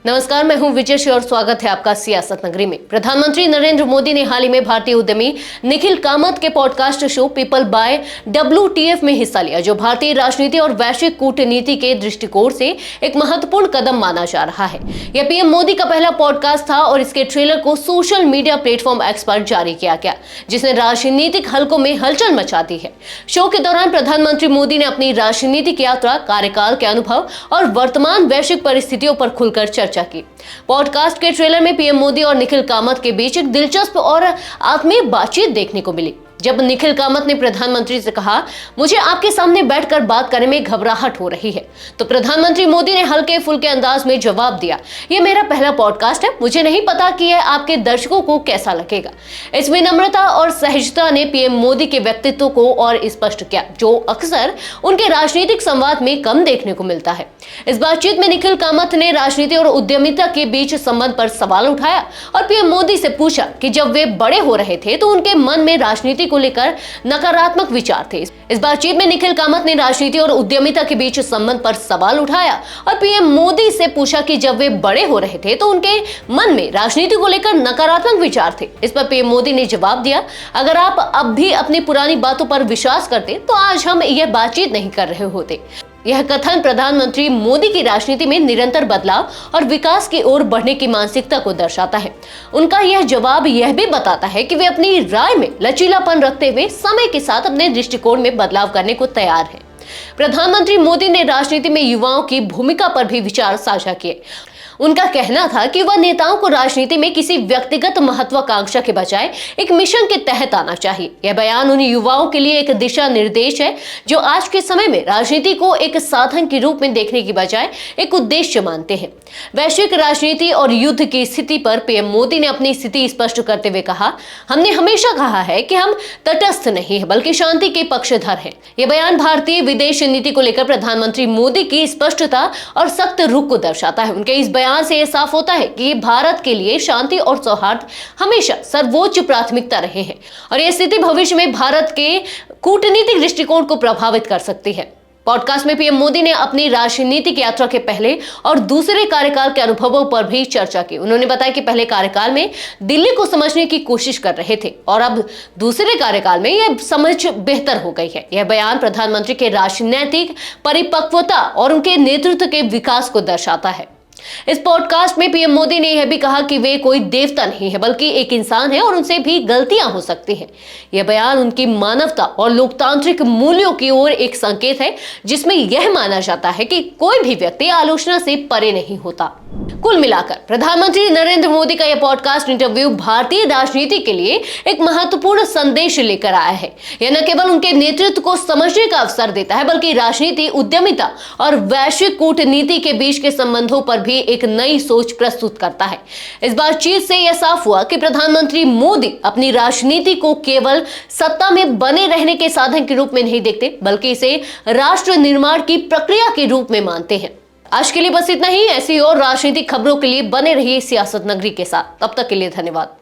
नमस्कार, मैं हूं विजय और स्वागत है आपका सियासत नगरी में। प्रधानमंत्री नरेंद्र मोदी ने हाल ही में भारतीय उद्यमी निखिल कामत के podcast show People by WTF में हिस्सा लिया, जो भारतीय राजनीति और वैश्विक कूटनीति के दृष्टिकोण से एक महत्वपूर्ण कदम माना जा रहा है। यह पीएम मोदी का पहला पॉडकास्ट था और इसके ट्रेलर को सोशल मीडिया प्लेटफॉर्म X पर जारी किया गया, जिसने राजनीतिक हलकों में हलचल मचा दी है। शो के दौरान प्रधानमंत्री मोदी ने अपनी राजनीतिक यात्रा, कार्यकाल के अनुभव और वर्तमान वैश्विक परिस्थितियों पर खुलकर चर्चा की। पॉडकास्ट के ट्रेलर में पीएम मोदी और निखिल कामत के बीच एक दिलचस्प और आत्मीय बातचीत देखने को मिली। जब निखिल कामत ने प्रधानमंत्री से कहा, मुझे आपके सामने बैठकर बात करने में घबराहट हो रही है, तो प्रधानमंत्री मोदी ने हल्के फुल्के अंदाज में जवाब दिया, यह मेरा पहला पॉडकास्ट है, मुझे नहीं पता कि यह आपके दर्शकों को कैसा लगेगा। इसमें नम्रता और सहजता ने पीएम मोदी के व्यक्तित्व को और स्पष्ट किया, जो अक्सर उनके राजनीतिक संवाद में कम देखने को मिलता है। इस बातचीत में निखिल कामत ने राजनीति और उद्यमिता के बीच संबंध पर सवाल उठाया और पीएम मोदी से पूछा कि जब वे बड़े हो रहे थे तो उनके मन में राजनीति को लेकर नकारात्मक विचार थे। इस बातचीत में निखिल कामत ने राजनीति और उद्यमिता के बीच संबंध पर सवाल उठाया और पीएम मोदी से पूछा कि जब वे बड़े हो रहे थे तो उनके मन में राजनीति को लेकर नकारात्मक विचार थे। इस पर पीएम मोदी ने जवाब दिया, अगर आप अब भी अपनी पुरानी बातों पर विश्वास करते तो आज हम यह बातचीत नहीं कर रहे होते। यह कथन प्रधानमंत्री मोदी की राजनीति में निरंतर बदलाव और विकास की ओर बढ़ने की मानसिकता को दर्शाता है। उनका यह जवाब यह भी बताता है कि वे अपनी राय में लचीलापन रखते हुए समय के साथ अपने दृष्टिकोण में बदलाव करने को तैयार हैं। प्रधानमंत्री मोदी ने राजनीति में युवाओं की भूमिका पर भी विचार साझा किए। उनका कहना था कि वह नेताओं को राजनीति में किसी व्यक्तिगत महत्वाकांक्षा के बजाय एक मिशन के तहत आना चाहिए। यह बयान उन युवाओं के लिए एक दिशा निर्देश है जो आज के समय में राजनीति को एक साधन के रूप में देखने की बजाय एक उद्देश्य मानते हैं। वैश्विक राजनीति और युद्ध की स्थिति पर पीएम मोदी ने अपनी स्थिति स्पष्ट करते हुए कहा, हमने हमेशा कहा है कि हम तटस्थ नहीं है बल्कि शांति के पक्षधर हैं। यह बयान भारतीय विदेश नीति को लेकर प्रधानमंत्री मोदी की स्पष्टता और सख्त रुख को दर्शाता है। उनके इस बयान से यह साफ होता है कि भारत के लिए शांति और सौहार्द हमेशा सर्वोच्च प्राथमिकता रहे हैं और यह स्थिति भविष्य में भारत के कूटनीतिक दृष्टिकोण को प्रभावित कर सकती है। पॉडकास्ट में पीएम मोदी ने अपनी राजनीतिक यात्रा के पहले और दूसरे कार्यकाल के अनुभवों पर भी चर्चा की। उन्होंने बताया कि पहले कार्यकाल में दिल्ली को समझने की कोशिश कर रहे थे और अब दूसरे कार्यकाल में यह समझ बेहतर हो गई है। यह बयान प्रधानमंत्री के राजनीतिक परिपक्वता और उनके नेतृत्व के विकास को दर्शाता है। इस पॉडकास्ट में पीएम मोदी ने यह भी कहा कि वे कोई देवता नहीं है बल्कि एक इंसान है और उनसे भी गलतियां हो सकती हैं। यह बयान उनकी मानवता और लोकतांत्रिक मूल्यों की ओर एक संकेत है, जिसमें यह माना जाता है कि कोई भी व्यक्ति आलोचना से परे नहीं होता। कुल मिलाकर प्रधानमंत्री नरेंद्र मोदी का यह पॉडकास्ट इंटरव्यू भारतीय राजनीति के लिए एक महत्वपूर्ण संदेश लेकर आया है। यह न केवल उनके नेतृत्व को समझने का अवसर देता है बल्कि राजनीति, उद्यमिता और वैश्विक कूटनीति के बीच के संबंधों पर भी एक नई सोच प्रस्तुत करता है। इस बातचीत से यह साफ हुआ कि प्रधानमंत्री मोदी अपनी राजनीति को केवल सत्ता में बने रहने के साधन के रूप में नहीं देखते बल्कि इसे राष्ट्र निर्माण की प्रक्रिया के रूप में मानते हैं। आज के लिए बस इतना ही। ऐसी और राजनीतिक खबरों के लिए बने रहिए सियासत नगरी के साथ। तब तक के लिए धन्यवाद।